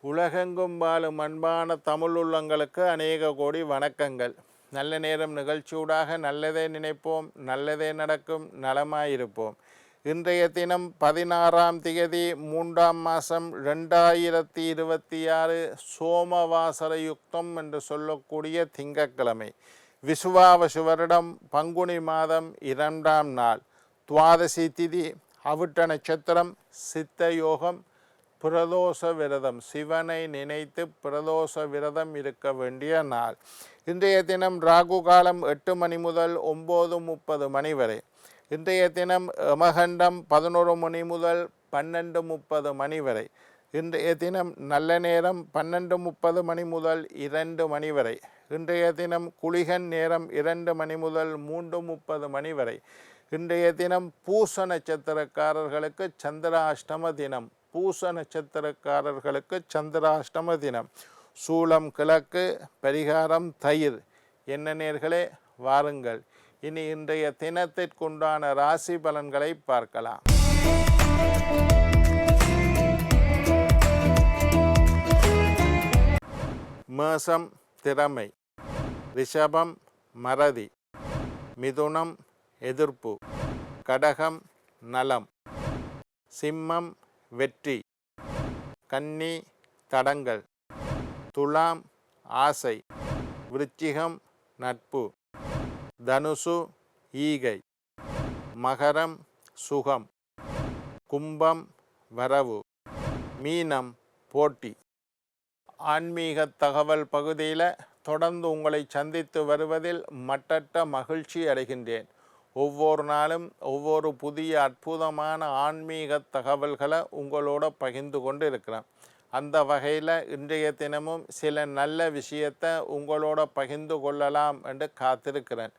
உலகெங்கும் வாழும் அன்பான தமிழ் உள்ளங்களுக்கு அநேக கோடி வணக்கங்கள். நல்ல நேரம் நிகழ்ச்சியூடாக நல்லதே நினைப்போம், நல்லதே நடக்கும், நலமாயிருப்போம். இன்றைய தினம் 16ஆம் திகதி 3ஆம் மாதம் 2026 சோமவாசர யுக்தம் என்று சொல்லக்கூடிய திங்கட்கிழமை. விசுவாவசு வருடம் பங்குனி மாதம் 2ஆம் நாள். துவாதசி திதி, அவிட்ட நட்சத்திரம், சித்த யோகம், பிரதோஷ விரதம். சிவனை நினைத்து பிரதோஷ விரதம் இருக்க வேண்டிய நாள். இன்றைய தினம் ராகு காலம் 8 மணி முதல் 9:30 மணி வரை. இன்றைய தினம் யமகண்டம் 11 மணி முதல் 12:30 மணி வரை. இன்றைய தினம் நல்ல நேரம் 12:30 மணி முதல் 2 மணி வரை. இன்றைய தினம் குளிகன் நேரம் 2 மணி முதல் 3:30 மணி வரை. இன்றைய தினம் பூச நட்சத்திரக்காரர்களுக்கு சந்திராஷ்டம தினம். பூச நட்சத்திரக்காரர்களுக்கு சந்திராஷ்டம தினம். சூலம் கிழக்கு, பரிகாரம் தயிர். என்ன நேர்களே, வாருங்கள் இனி இன்றைய தினத்திற்குண்டான ராசி பலன்களை பார்க்கலாம். மேஷம் திறமை, ரிஷபம் மறதி, மிதுனம் எதிர்ப்பு, கடகம் நலம், சிம்மம் வெற்றி, கன்னி தடங்கள், துலாம் ஆசை, விருச்சிகம் நட்பு, தனுசு ஈகை, மகரம் சுகம், கும்பம் வரவு, மீனம் போட்டி. ஆன்மீக தகவல் பகுதியில் தொடர்ந்து உங்களை சந்தித்து வருவதில் மட்டற்ற மகிழ்ச்சி அடைகின்றேன். ஒவ்வொரு நாளும் ஒவ்வொரு புதிய அற்புதமான ஆன்மீக தகவல்களை உங்களோட பகிர்ந்து கொண்டு இருக்கிறேன். அந்த வகையில் இன்றைய தினமும் சில நல்ல விஷயத்தை உங்களோட பகிர்ந்து கொள்ளலாம் என்று காத்திருக்கிறேன்.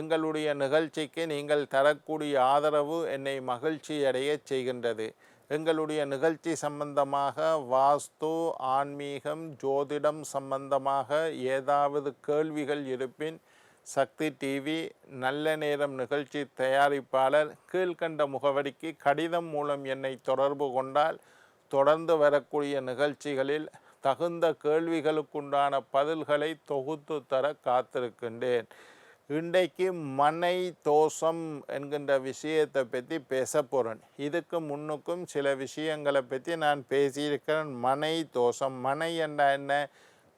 எங்களுடைய நிகழ்ச்சிக்கு நீங்கள் தரக்கூடிய ஆதரவு என்னை மகிழ்ச்சி அடைய செய்கின்றது. எங்களுடைய நிகழ்ச்சி சம்பந்தமாக வாஸ்து, ஆன்மீகம், ஜோதிடம் சம்பந்தமாக ஏதாவது கேள்விகள் இருப்பின் சக்தி டிவி நல்ல நேரம் நிகழ்ச்சி தயாரிப்பாளர் கீழ்கண்ட முகவரிக்கு கடிதம் மூலம் என்னை தொடர்பு கொண்டால் தொடர்ந்து வரக்கூடிய நிகழ்ச்சிகளில் தகுந்த கேள்விகளுக்குண்டான பதில்களை தொகுத்து தர காத்திருக்கின்றேன். இன்றைக்கு மனை தோஷம் என்கின்ற விஷயத்தை பற்றி பேச போகிறேன். இதுக்கு முன்னுக்கும் சில விஷயங்களை பற்றி நான் பேசியிருக்கிறேன். மனை தோஷம், மனை என்ற என்ன?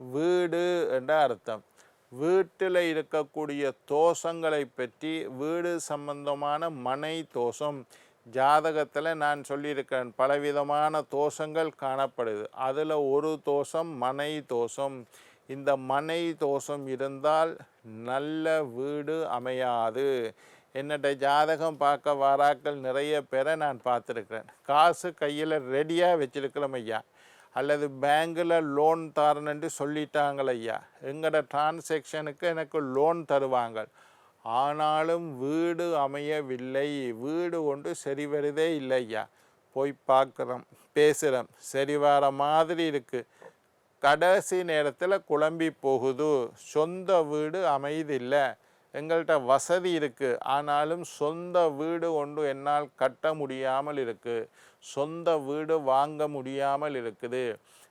வீடு என்ற அர்த்தம். வீட்டில் இருக்கக்கூடிய தோஷங்களை பற்றி, வீடு சம்பந்தமான மனை தோஷம் ஜாதகத்தில் நான் சொல்லியிருக்கிறேன். பலவிதமான தோஷங்கள் காணப்படுது. அதில் ஒரு தோஷம் மனை தோஷம். இந்த மனை தோஷம் இருந்தால் நல்ல வீடு அமையாது. என்னோட ஜாதகம் பார்க்க வாராக்கள் நிறைய பேரை நான் பார்த்துருக்கிறேன். காசு கையில் ரெடியாக வச்சிருக்கிறோம் ஐயா, அல்லது பேங்கில் லோன் தரணுன்ட்டு சொல்லிட்டாங்கள் ஐயா, எங்களோட டிரான்சாக்ஷனுக்கு எனக்கு லோன் தருவாங்க, ஆனாலும் வீடு அமையவில்லை, வீடு ஒன்று சரி வருதே இல்லை ஐயா. போய் பார்க்குறோம், பேசுகிறோம், சரி வர மாதிரி இருக்குது, கடைசி நேரத்தில் குழம்பி போகுது, சொந்த வீடு அமைதில்லை, எங்கள்கிட்ட வசதி இருக்குது, ஆனாலும் சொந்த வீடு ஒன்று என்னால் கட்ட முடியாமல் இருக்குது, சொந்த வீடு வாங்க முடியாமல் இருக்குது,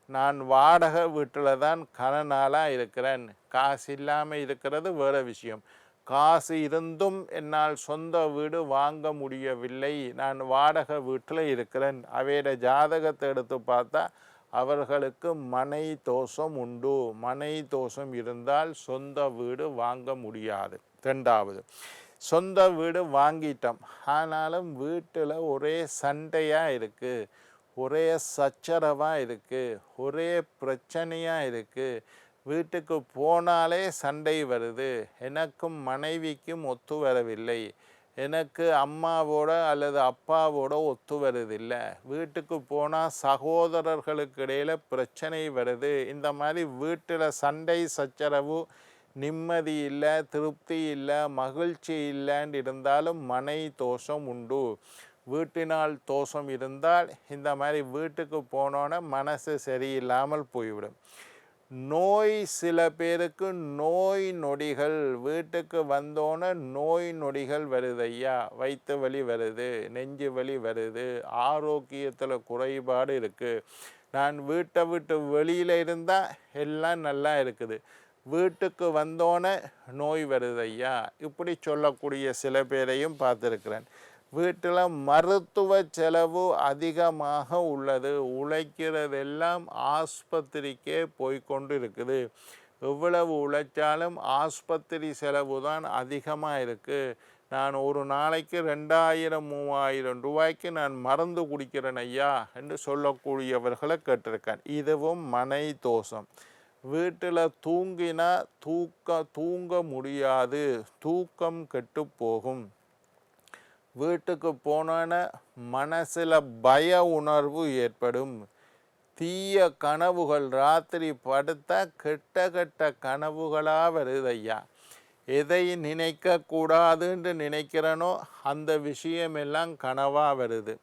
நான் வாடகை வீட்டில் தான் கன நாளாக இருக்கிறேன். காசு இல்லாமல் இருக்கிறது வேறு விஷயம், காசு இருந்தும் என்னால் சொந்த வீடு வாங்க முடியவில்லை, நான் வாடகை வீட்டில் இருக்கிறேன். அவையோட ஜாதகத்தை எடுத்து பார்த்தா அவர்களுக்கு மனை தோஷம் உண்டு. மனை தோஷம் இருந்தால் சொந்த வீடு வாங்க முடியாது. ரெண்டாவது, சொந்த வீடு வாங்கிட்டோம், ஆனாலும் வீட்டில் ஒரே சண்டையாக இருக்குது, ஒரே சச்சரவாக இருக்குது, ஒரே பிரச்சனையாக இருக்குது. வீட்டுக்கு போனாலே சண்டை வருது, எனக்கும் மனைவிக்கும் ஒத்து வரவில்லை, எனக்கு அம்மாவோட அல்லது அப்பாவோட ஒத்து வருதில்லை, வீட்டுக்கு போனால் சகோதரர்களுக்கு இடையில் பிரச்சனை வருது. இந்த மாதிரி வீட்டில் சண்டை சச்சரவு, நிம்மதி இல்லை, திருப்தி இல்லை, மகிழ்ச்சி இல்லைன்னு இருந்தாலும் மனை தோஷம் உண்டு. வீட்டினால் தோஷம் இருந்தால் இந்த மாதிரி வீட்டுக்கு போனோன்னே மனசு சரியில்லாமல் போய்விடும். நோய், சில பேருக்கு நோய் நொடிகள் வீட்டுக்கு வந்தோன்னே நோய் நொடிகள் வருது ஐயா. வயிற்று வலி வருது, நெஞ்சு வலி வருது, ஆரோக்கியத்தில் குறைபாடு இருக்குது, நான் வீட்டை விட்டு வெளியில் இருந்தால் எல்லாம் நல்லா இருக்குது, வீட்டுக்கு வந்தோன்னே நோய் வருது ஐயா, இப்படி சொல்லக்கூடிய சில பேரையும் பார்த்துருக்கிறேன். வீட்டில் மருத்துவ செலவு அதிகமாக உள்ளது, உழைக்கிறதெல்லாம் ஆஸ்பத்திரிக்கே போய்கொண்டு இருக்குது. எவ்வளவு உழைச்சாலும் ஆஸ்பத்திரி செலவு தான் அதிகமாக இருக்குது. நான் ஒரு நாளைக்கு 2000-3000 ரூபாய்க்கு நான் மருந்து குடிக்கிறேன் ஐயா என்று சொல்லக்கூடியவர்களை கேட்டிருக்கேன். இதுவும் மனை தோஷம். வீட்டில் தூங்கினா தூங்க முடியாது, தூக்கம் கெட்டு போகும். வீட்டுக்கு போனோன்னே மனசில் பய உணர்வு ஏற்படும். தீய கனவுகள், ராத்திரி படுத்தா கெட்ட கெட்ட கனவுகளாக வருது ஐயா. எதை நினைக்கக்கூடாதுன்னு நினைக்கிறனோ அந்த விஷயமெல்லாம் கனவாக வருது.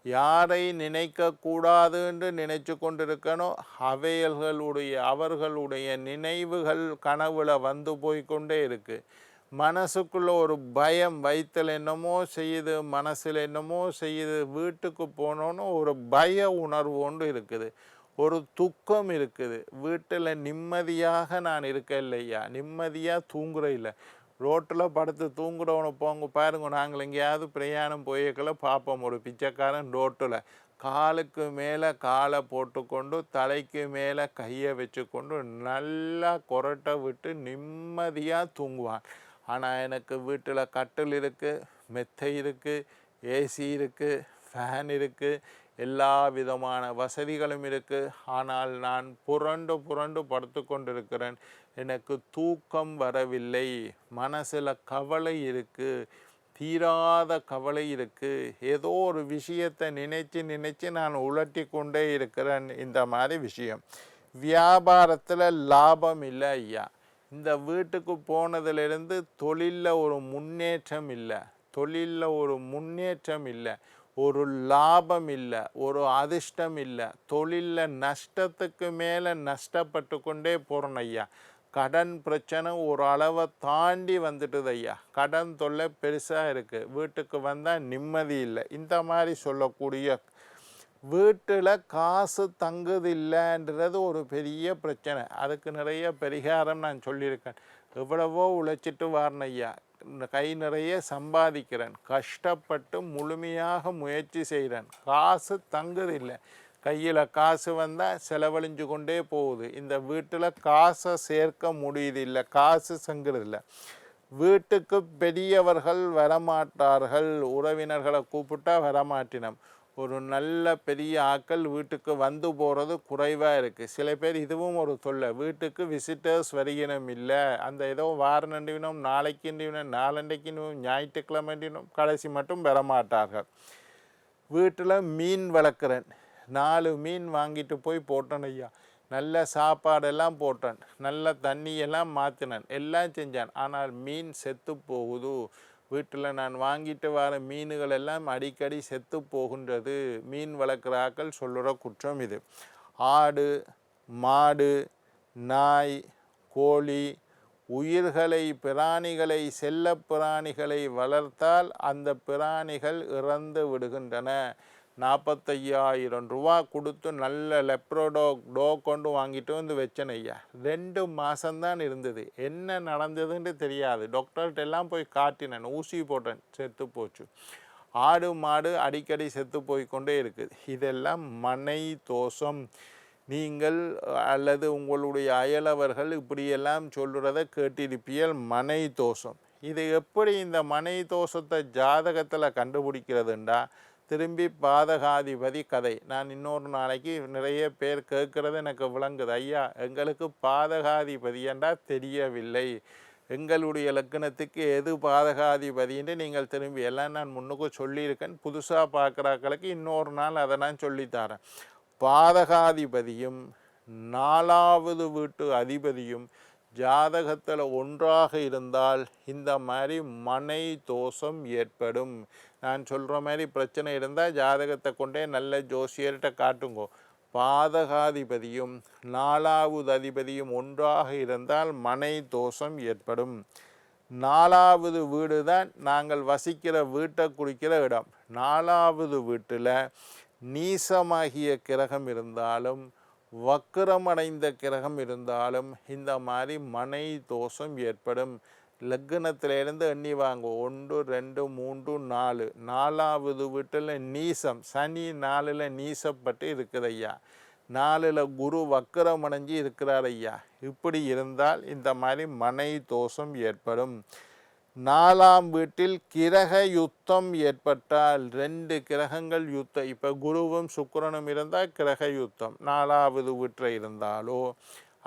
யாரை நினைக்கக்கூடாதுன்னு நினைச்சு கொண்டிருக்கனோ அவர்களுடைய நினைவுகள் கனவுல வந்து போய்கொண்டே இருக்குது. மனசுக்குள்ள ஒரு பயம், வயிற்றில் என்னமோ செய்யுது, மனசில் என்னமோ செய்யுது. வீட்டுக்கு போனோன்னு ஒரு பய உணர்வு ஒன்று இருக்குது, ஒரு துக்கம் இருக்குது. வீட்டில் நிம்மதியாக நான் இருக்க இல்லையா, நிம்மதியாக தூங்குற இல்லை. ரோட்டில் படுத்து தூங்குறவனை போங்க பாருங்க, நாங்கள் எங்கேயாவது பிரயாணம் போய்க்கல பார்ப்போம், ஒரு பிச்சைக்காரன் ரோட்டில் காலுக்கு மேலே காலை போட்டுக்கொண்டு தலைக்கு மேலே கையை வச்சுக்கொண்டு நல்லா கொரட்டை விட்டு நிம்மதியாக தூங்குவான். ஆனால் எனக்கு வீட்டில் கட்டில் இருக்குது, மெத்தை இருக்குது, ஏசி இருக்குது, ஃபேன் இருக்குது, எல்லா விதமான வசதிகளும் இருக்குது. ஆனால் நான் புரண்டு படுத்து கொண்டிருக்கிறேன். எனக்கு தூக்கம் வரவில்லை. மனசில் கவலை இருக்குது, தீராத கவலை இருக்குது. ஏதோ ஒரு விஷயத்தை நினைச்சு நான் உலட்டி கொண்டே இருக்கிறேன். இந்த மாதிரி விஷயம். வியாபாரத்தில் லாபம் இல்லை ஐயா. இந்த வீட்டுக்கு போனதிலிருந்து தொழிலில் ஒரு முன்னேற்றம் இல்லை, ஒரு லாபம் இல்லை, ஒரு அதிர்ஷ்டம் இல்லை. தொழிலில் நஷ்டத்துக்கு மேலே நஷ்டப்பட்டு கொண்டே போகிறோம் ஐயா. கடன் பிரச்சனை ஒரு அளவை தாண்டி வந்துட்டுது ஐயா. கடன் தொல்லை பெருசாக இருக்குது. வீட்டுக்கு வந்தால் நிம்மதி இல்லை. இந்த மாதிரி சொல்லக்கூடிய வீட்டில் காசு தங்குதில்லைன்றது ஒரு பெரிய பிரச்சனை. அதுக்கு நிறைய பரிகாரம் நான் சொல்லியிருக்கேன். எவ்வளவோ உழைச்சிட்டு வாரன் ஐயா, கை நிறைய சம்பாதிக்கிறேன், கஷ்டப்பட்டு முழுமையாக முயற்சி செய்கிறேன், காசு தங்குதில்லை. கையில் காசு வந்தால் செலவழிஞ்சு கொண்டே போகுது. இந்த வீட்டில் காசை சேர்க்க முடியுதில்லை, காசு சங்குறதில்லை. வீட்டுக்கு பெரியவர்கள் வரமாட்டார்கள், உறவினர்களை கூப்பிட்டா வரமாட்டினோம். ஒரு நல்ல பெரிய ஆக்கள் வீட்டுக்கு வந்து போகிறது குறைவாக இருக்குது. சில பேர் இதுவும் ஒரு தொல்லை, வீட்டுக்கு விசிட்டர்ஸ் வருகினம் இல்லை. அந்த ஏதோ வாரண்டினும் நாளைக்குண்டினும் நாளண்டைக்கினும் ஞாயிற்றுக்கிழமைண்டினும் கடைசி மட்டும் வரமாட்டார்கள். வீட்டில் மீன் வளர்க்குறேன், 4 மீன் வாங்கிட்டு போய் போட்டேன் ஐயா. நல்ல சாப்பாடெல்லாம் போட்டேன், நல்ல தண்ணியெல்லாம் மாற்றினேன், எல்லாம் செஞ்சேன். ஆனால் மீன் செத்து போகுது. வீட்டில் நான் வாங்கிட்டு வர மீன்கள் எல்லாம் அடிக்கடி செத்து போகின்றது. மீன் வளர்க்குறாக்கள் சொல்லுற குற்றம் இது. ஆடு, மாடு, நாய், கோழி, உயிர்களை, பிராணிகளை, செல்ல பிராணிகளை வளர்த்தால் அந்த பிராணிகள் இறந்து விடுகின்றன. 45,000 ரூபா கொடுத்து நல்ல லெப்ரோடாக் கொண்டு வாங்கிட்டு வந்து வச்சேன் ஐயா. 2 மாதம்தான் இருந்தது. என்ன நடந்ததுன்னு தெரியாது. டாக்டர்கிட்ட எல்லாம் போய் காட்டினேன், ஊசி போட்டேன், செத்து போச்சு. ஆடு மாடு அடிக்கடி செத்து போய்கொண்டே இருக்குது. இதெல்லாம் மனை தோஷம். நீங்கள் அல்லது உங்களுடைய அயலவர்கள் இப்படியெல்லாம் சொல்கிறத கேட்டிருப்பியல், மனை தோஷம். இது எப்படி இந்த மனை தோஷத்தை ஜாதகத்தில் கண்டுபிடிக்கிறதுண்டா, திரும்பி பாதகாதிபதி கதை. நான் இன்னொரு நாளைக்கு நிறைய பேர் கேட்குறது எனக்கு விளங்குது. ஐயா, எங்களுக்கு பாதகாதிபதியண்டா தெரியவில்லை, எங்களுடைய லக்கணத்துக்கு எது பாதகாதிபதின்னு நீங்கள் திரும்பி எல்லாம் நான் முன்னுக்கு சொல்லியிருக்கேன். புதுசாக பார்க்குறாக்களுக்கு இன்னொரு நாள் அதை நான் சொல்லித்தரேன். பாதகாதிபதியும் 4வது வீட்டு அதிபதியும் ஜாதகத்தில் ஒன்றாக இருந்தால் இந்த மாதிரி மனை தோஷம் ஏற்படும். நான் சொல்கிற மாதிரி பிரச்சனை இருந்தால் ஜாதகத்தை கொண்டே நல்ல ஜோசியர்கிட்ட காட்டுங்கோ. பாதகாதிபதியும் 4வது அதிபதியும் ஒன்றாக இருந்தால் மனை தோஷம் ஏற்படும். 4வது வீடு தான் நாங்கள் வசிக்கிற வீட்டை குறிக்கிற இடம். 4வது வீட்டில் நீசமாகிய கிரகம் இருந்தாலும் வக்கிரமடைந்த கிரகம் இருந்தாலும் இந்த மாதிரி மனை தோஷம் ஏற்படும். லக்னத்திலிருந்து எண்ணி வாங்க 1 2 3 4 4வது வீட்டில் நீசம் சனி 4ல் நீசப்பட்டு இருக்குது ஐயா. 4ல் குரு வக்கிரமடைஞ்சு இருக்கிறார் ஐயா. இப்படி இருந்தால் இந்த மாதிரி மனை தோஷம் ஏற்படும். 4ஆம் வீட்டில் கிரக யுத்தம் ஏற்பட்டால் 2 கிரகங்கள் யுத்தம், இப்போ குருவும் சுக்கிரனும் இருந்தால் கிரக யுத்தம் 4வது வீட்டில் இருந்தாலோ,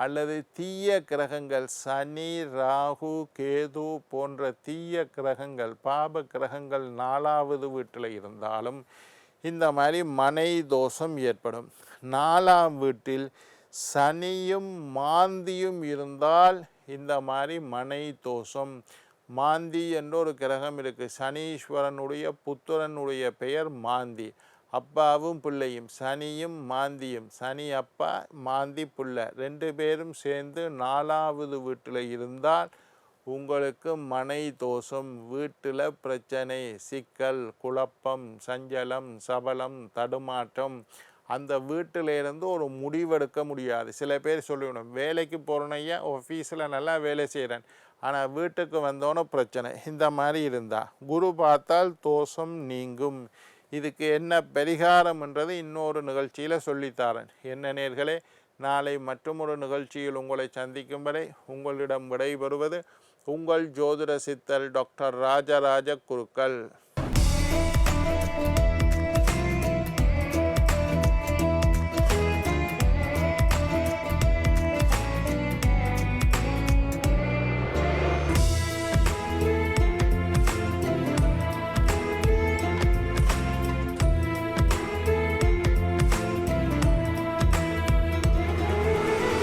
அல்லது தீய கிரகங்கள் சனி ராகு கேது போன்ற தீய கிரகங்கள் பாப கிரகங்கள் 4வது வீட்டில் இருந்தாலும் இந்த மாதிரி மனை தோஷம் ஏற்படும். 4ஆம் வீட்டில் சனியும் மாந்தியும் இருந்தால் இந்த மாதிரி மனை தோஷம். மாந்தி என்ற ஒரு கிரகம் இருக்குது. சனீஸ்வரனுடைய புத்திரனுடைய பெயர் மாந்தி. அப்பாவும் பிள்ளையும் சனியும் மாந்தியும், சனி அப்பா மாந்தி பிள்ளை 2 பேரும் சேர்ந்து 4வது வீட்டில் இருந்தால் உங்களுக்கு மனை தோஷம். வீட்டில் பிரச்சனை, சிக்கல், குழப்பம், சஞ்சலம், சபலம், தடுமாற்றம். அந்த வீட்டிலேருந்து ஒரு முடிவெடுக்க முடியாது. சில பேர் சொல்லிவிடும், வேலைக்கு போகிறனையா ஆஃபீஸில் நல்லா வேலை செய்கிறேன், ஆனால் வீட்டுக்கு வந்தோன்னே பிரச்சனை. இந்த மாதிரி இருந்தால் குரு பார்த்தால் தோஷம் நீங்கும். இதுக்கு என்ன பரிகாரம் என்றது இன்னொரு நிகழ்ச்சியில் சொல்லித்தாரேன். என்ன நேர்களே, நாளை மற்றொரு நிகழ்ச்சியில் உங்களை சந்திக்கும் வரை உங்களிடம் விடைபெறுவது உங்கள் ஜோதிட சித்தர் டாக்டர் ராஜராஜ குருக்கள்.